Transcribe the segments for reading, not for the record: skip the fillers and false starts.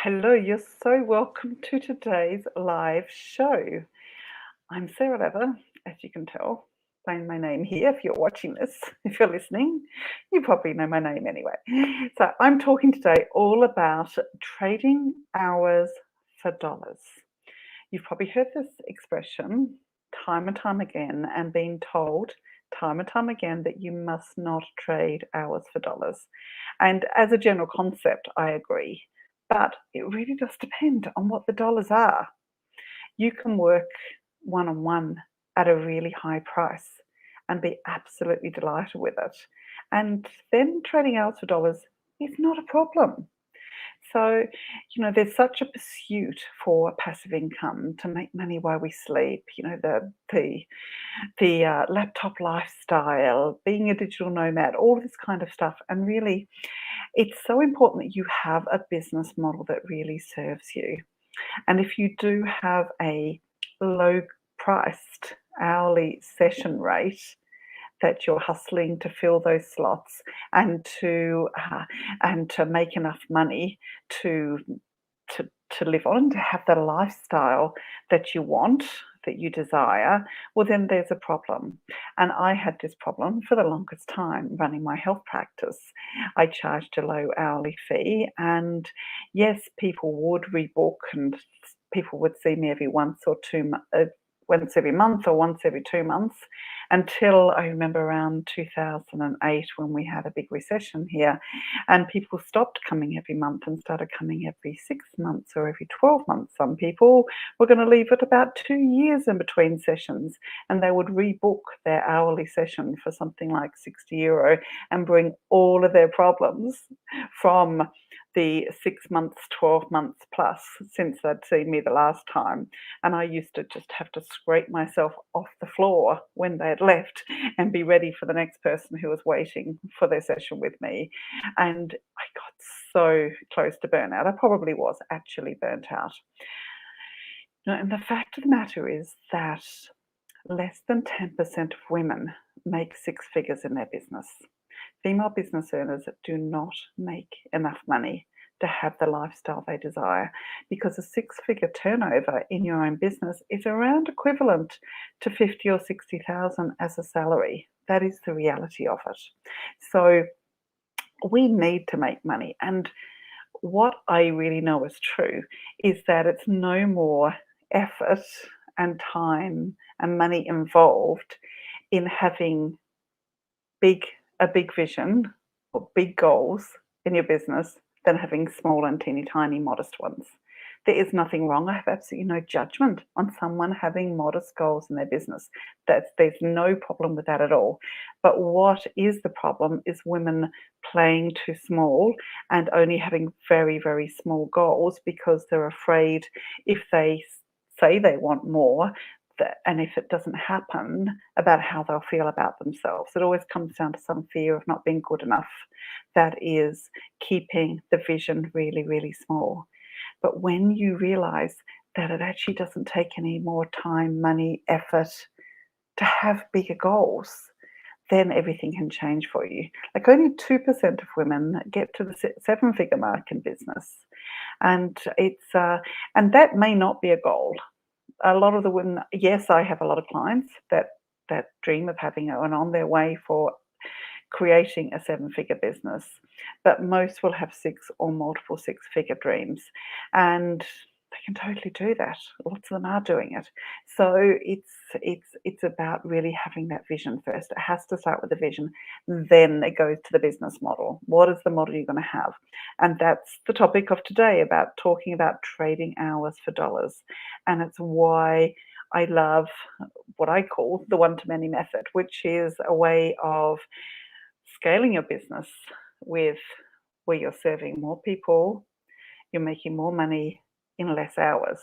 Hello, you're so welcome to today's live show. I'm Sarah Leather, as you can tell by my name here. If you're watching this, if you're listening, you probably know my name anyway. So, I'm talking today all about trading hours for dollars. You've probably heard this expression time and time again and been told time and time again that you must not trade hours for dollars. And as a general concept, I agree. But it really does depend on what the dollars are. You can work one on one at a really high price and be absolutely delighted with it. And then trading hours for dollars is not a problem. So, there's such a pursuit for passive income to make money while we sleep. The laptop lifestyle, being a digital nomad, all this kind of stuff. And really, it's so important that you have a business model that really serves you. And if you do have a low priced hourly session rate that you're hustling to fill those slots and to make enough money to to live on, to have the lifestyle that you want, that you desire, well, then there's a problem. And I had this problem for the longest time running my health practice. I charged a low hourly fee, and yes, people would rebook, and people would see me every once every month or once every 2 months, until I remember around 2008 when we had a big recession here, and people stopped coming every month and started coming every 6 months or every 12 months. Some people were going to leave it about 2 years in between sessions, and they would rebook their hourly session for something like €60 and bring all of their problems from the 6 months, 12 months plus since they'd seen me the last time. And I used to just have to scrape myself off the floor when they had left and be ready for the next person who was waiting for their session with me. And I got so close to burnout. I probably was actually burnt out. And the fact of the matter is that less than 10% of women make six figures in their business. Female business earners do not make enough money to have the lifestyle they desire, because a six-figure turnover in your own business is around equivalent to 50 or 60,000 as a salary. That is the reality of it. So we need to make money. And what I really know is true is that it's no more effort and time and money involved in having a big vision or big goals in your business than having small and teeny tiny modest ones. There is nothing wrong. I have absolutely no judgment on someone having modest goals in their business. There's no problem with that at all. But what is the problem is women playing too small and only having very, very small goals because they're afraid if they say they want more, and if it doesn't happen, about how they'll feel about themselves. It always comes down to some fear of not being good enough. That is keeping the vision really, really small. But when you realize that it actually doesn't take any more time, money, effort to have bigger goals, then everything can change for you. Like only 2% of women get to the seven-figure mark in business, and and that may not be a goal. A lot of the women, yes, I have a lot of clients that dream of having it and on their way for creating a seven-figure business, but most will have six or multiple six-figure dreams, and they can totally do that. Lots of them are doing it. So it's about really having that vision first. It has to start with the vision, then it goes to the business model. What is the model you're going to have? And that's the topic of today, about talking about trading hours for dollars. And it's why I love what I call the one-to-many method, which is a way of scaling your business with where you're serving more people, you're making more money in less hours.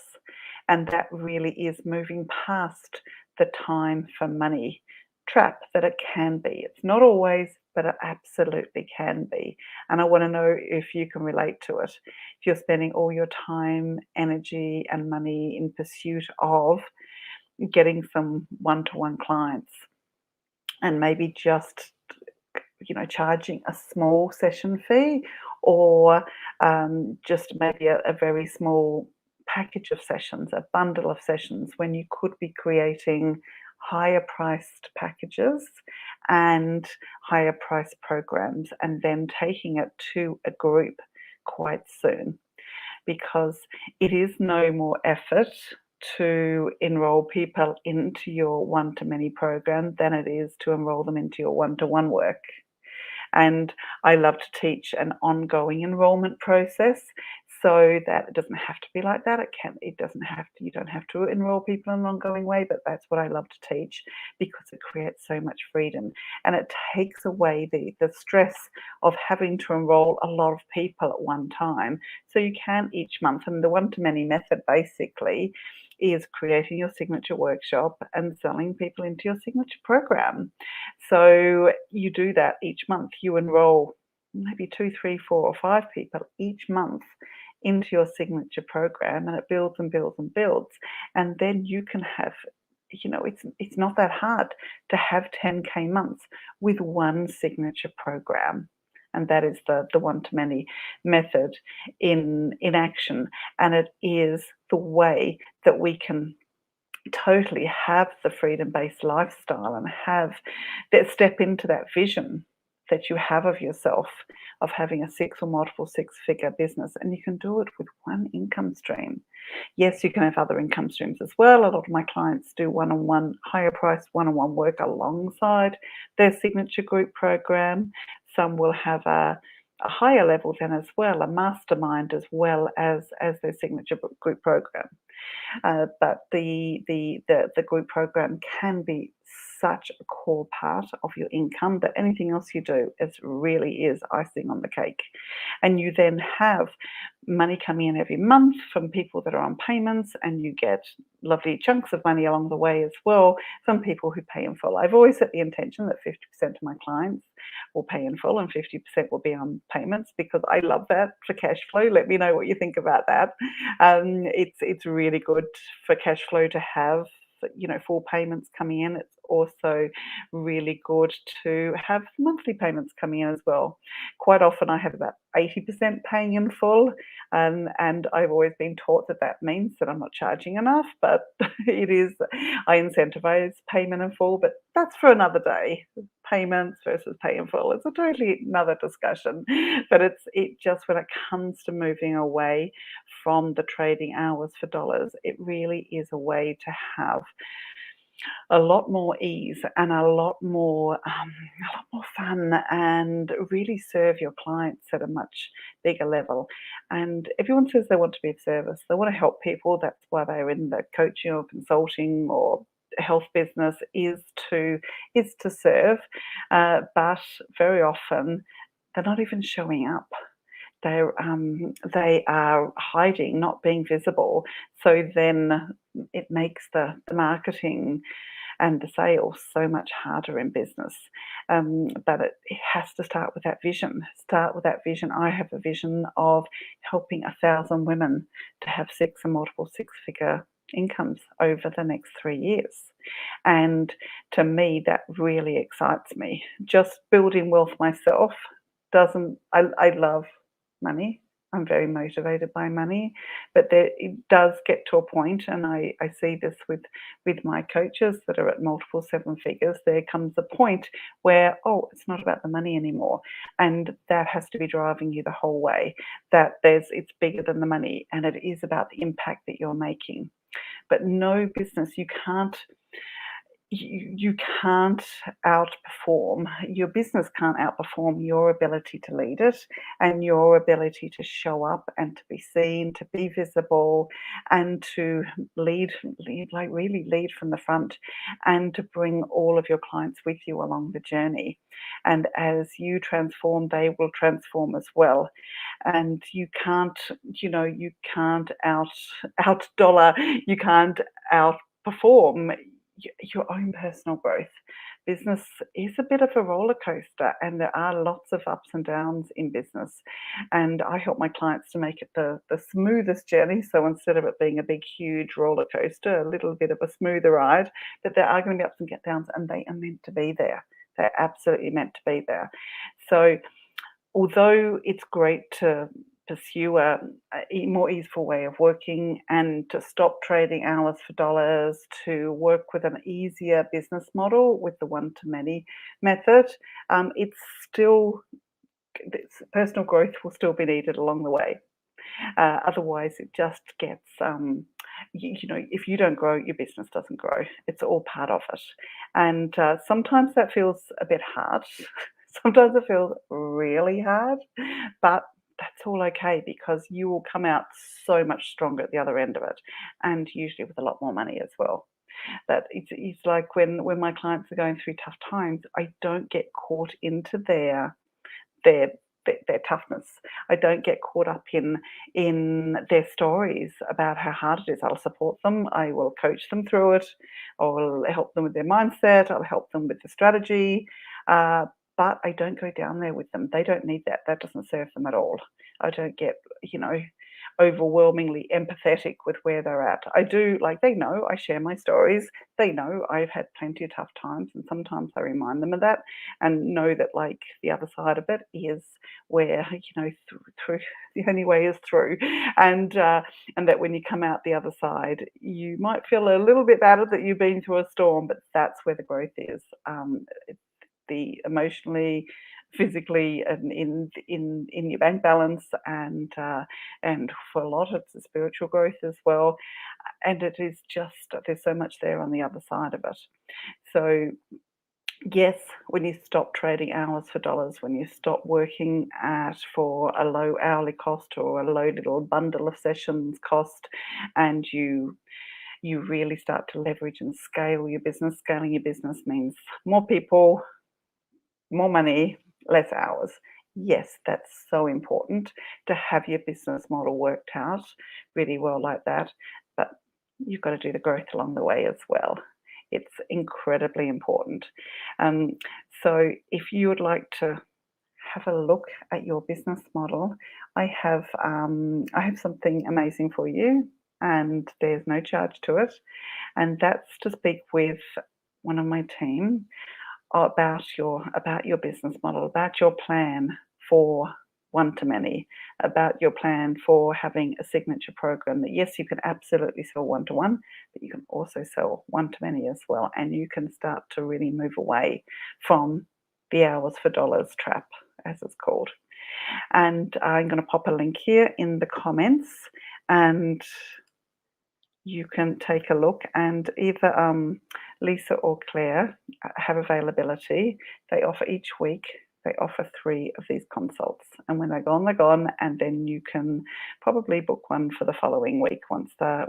And that really is moving past the time for money trap that it can be. It's not always, but it absolutely can be. And I want to know if you can relate to it. If you're spending all your time, energy, and money in pursuit of getting some one-to-one clients, and maybe just charging a small session fee, or just maybe a very small package of sessions, a bundle of sessions, when you could be creating higher priced packages and higher priced programs and then taking it to a group quite soon, because it is no more effort to enroll people into your one-to-many program than it is to enroll them into your one-to-one work. And I love to teach an ongoing enrollment process so that it doesn't have to be like that. It doesn't have to, you don't have to enroll people in an ongoing way, but that's what I love to teach because it creates so much freedom and it takes away the stress of having to enroll a lot of people at one time. So you can each month, and the one-to-many method basically is creating your signature workshop and selling people into your signature program. So you do that each month. You enroll maybe 2, 3, 4, or 5 people each month into your signature program, and it builds and builds and builds. And then you can have, it's not that hard to have 10K months with one signature program. And that is the one-to-many method in action. And it is the way that we can totally have the freedom-based lifestyle and have that, step into that vision that you have of yourself of having a 6 or multiple six-figure business, and you can do it with one income stream. Yes, you can have other income streams as well. A lot of my clients do one-on-one, higher priced one-on-one work alongside their signature group program. Some will have a higher level then as well, a mastermind as well as their signature group program. But the group program can be such a core part of your income that anything else you do really is icing on the cake. And you then have money coming in every month from people that are on payments, and you get lovely chunks of money along the way as well from people who pay in full. I've always set the intention that 50% of my clients will pay in full and 50% will be on payments, because I love that for cash flow. Let me know what you think about that. It's really good for cash flow to have, full payments coming in. It's also really good to have monthly payments coming in as well. Quite often I have about 80% paying in full, and I've always been taught that that means that I'm not charging enough, but it is, I incentivize payment in full, but that's for another day. Payments versus pay in full, it's a totally another discussion, but it just, when it comes to moving away from the trading hours for dollars, it really is a way to have a lot more ease and a lot more fun, and really serve your clients at a much bigger level. And everyone says they want to be of service. They want to help people. That's why they're in the coaching or consulting or health business, is to serve. But very often they're not even showing up. They are hiding, not being visible. So then it makes the marketing and the sales so much harder in business. But it has to start with that vision. Start with that vision. I have a vision of helping 1,000 women to have 6 and multiple six-figure incomes over the next 3 years. And to me, that really excites me. Just building wealth myself doesn't, I love money. I'm very motivated by money, but it does get to a point, and I see this with my coaches that are at multiple 7 figures. There comes a point where, oh, it's not about the money anymore, and that has to be driving you the whole way. That it's bigger than the money, and it is about the impact that you're making. But no business, you can't outperform, your business can't outperform your ability to lead it, and your ability to show up and to be seen, to be visible, and to lead, like really lead from the front, and to bring all of your clients with you along the journey. And as you transform, they will transform as well. And you can't, you can't out dollar, you can't outperform your own personal growth. Business is a bit of a roller coaster, and there are lots of ups and downs in business. And I help my clients to make it the smoothest journey. So instead of it being a big, huge roller coaster, a little bit of a smoother ride, but there are going to be ups and downs, and they are meant to be there. They're absolutely meant to be there. So although it's great to pursue a more easeful way of working and to stop trading hours for dollars, to work with an easier business model with the one to many method, it's still personal growth will still be needed along the way. Otherwise, it just gets, if you don't grow, your business doesn't grow. It's all part of it. And sometimes that feels a bit hard. Sometimes it feels really hard, but that's all okay because you will come out so much stronger at the other end of it, and usually with a lot more money as well. That it's like when my clients are going through tough times, I don't get caught into their their toughness. I don't get caught up in their stories about how hard it is. I'll support them. I will coach them through it. I'll help them with their mindset. I'll help them with the strategy. Uh, but I don't go down there with them. They don't need that. That doesn't serve them at all. I don't get, you know, overwhelmingly empathetic with where they're at. I do, like, they know I share my stories. They know I've had plenty of tough times, and sometimes I remind them of that and know that, like, the other side of it is where, through the only way is through, and and that when you come out the other side, you might feel a little bit battered that you've been through a storm, but that's where the growth is. The emotionally, physically, and in your bank balance, and for a lot it's the spiritual growth as well. And it is just there's so much there on the other side of it. So yes, when you stop trading hours for dollars, when you stop working at for a low hourly cost or a low little bundle of sessions cost, and you really start to leverage and scale your business. Scaling your business means more people, more money, less hours. Yes, that's so important to have your business model worked out really well like that. But you've got to do the growth along the way as well. It's incredibly important. Um, so, if you would like to have a look at your business model, I have something amazing for you, and there's no charge to it. And that's to speak with one of my team about your business model, about your plan for one to many, about your plan for having a signature program that, yes, you can absolutely sell one to one, but you can also sell one to many as well. And you can start to really move away from the hours for dollars trap, as it's called. And I'm going to pop a link here in the comments, and you can take a look, and either Lisa or Claire have availability. They offer each week. They offer 3 of these consults, and when they're gone, they're gone. And then you can probably book one for the following week once they're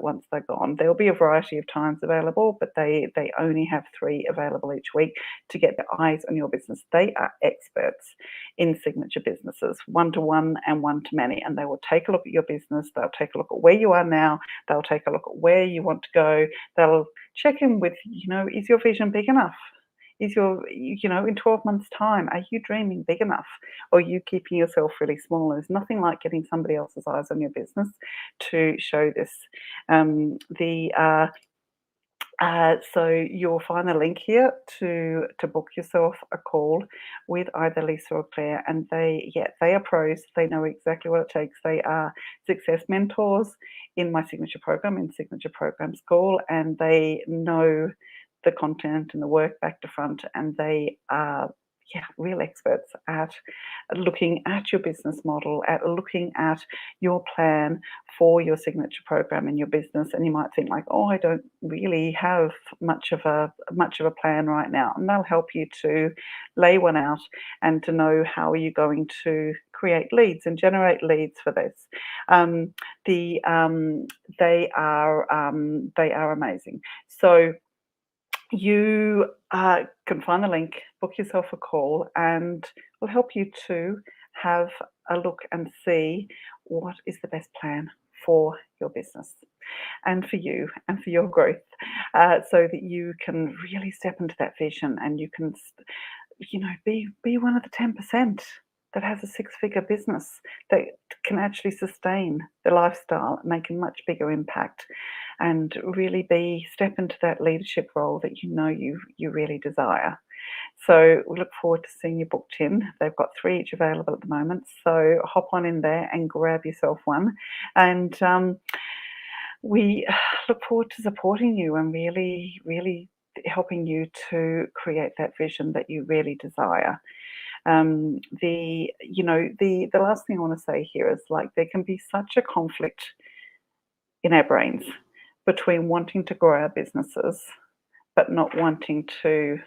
gone. There'll be a variety of times available, but they only have 3 available each week to get their eyes on your business. They are experts in signature businesses, one to one and one to many, and they will take a look at your business. They'll take a look at where you are now. They'll take a look at where you want to go. They'll check in with, is your vision big enough? Is in 12 months' time, are you dreaming big enough? Or are you keeping yourself really small? There's nothing like getting somebody else's eyes on your business to show this. So you'll find a link here to book yourself a call with either Lisa or Claire, and they are pros. They know exactly what it takes. They are success mentors in my signature program, in Signature Program School, and they know the content and the work back to front, and they are real experts at looking at your business model, at looking at your plan for your signature program in your business. And you might think like, oh, I don't really have much of a plan right now, and they'll help you to lay one out and to know how are you going to create leads and generate leads for this. They are amazing. So you can find the link, book yourself a call, and we'll help you to have a look and see what is the best plan for your business and for you and for your growth, so that you can really step into that vision, and you can, be one of the 10% that has a 6-figure business that can actually sustain the lifestyle, make a much bigger impact, and really step into that leadership role that you really desire. So we look forward to seeing you booked in. They've got 3 each available at the moment, so hop on in there and grab yourself one. And we look forward to supporting you and really, really helping you to create that vision that you really desire. The last thing I want to say here is, like, there can be such a conflict in our brains between wanting to grow our businesses but not wanting to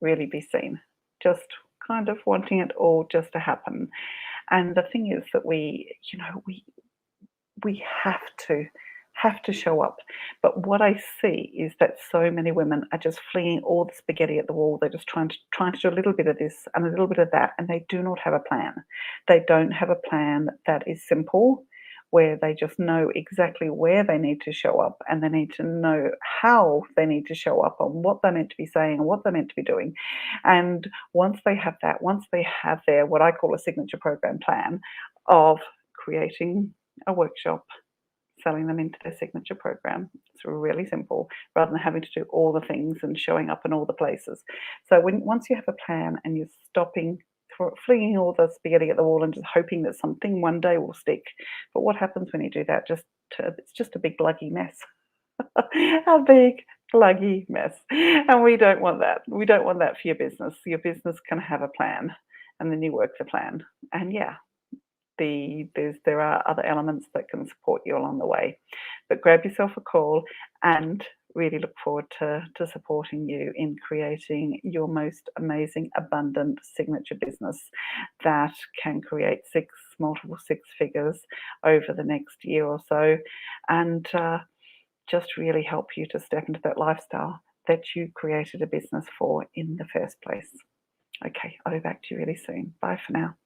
really be seen, just kind of wanting it all just to happen. And the thing is that we have to show up. But what I see is that so many women are just flinging all the spaghetti at the wall. They're just trying to do a little bit of this and a little bit of that, and they do not have a plan. They don't have a plan that is simple, where they just know exactly where they need to show up, and they need to know how they need to show up, and what they're meant to be saying and what they're meant to be doing. And once they have that, once they have their, what I call, a signature program plan of creating a workshop, selling them into their signature program. It's really simple, rather than having to do all the things and showing up in all the places. So once you have a plan and you're stopping flinging all the spaghetti at the wall and just hoping that something one day will stick. But what happens when you do that? It's just a big gluggy mess. A big gluggy mess. And we don't want that. We don't want that for your business. Your business can have a plan, and then you work the plan. And yeah, there are other elements that can support you along the way. But grab yourself a call and really look forward to supporting you in creating your most amazing, abundant signature business that can create multiple six figures over the next year or so, and just really help you to step into that lifestyle that you created a business for in the first place. Okay, I'll be back to you really soon. Bye for now.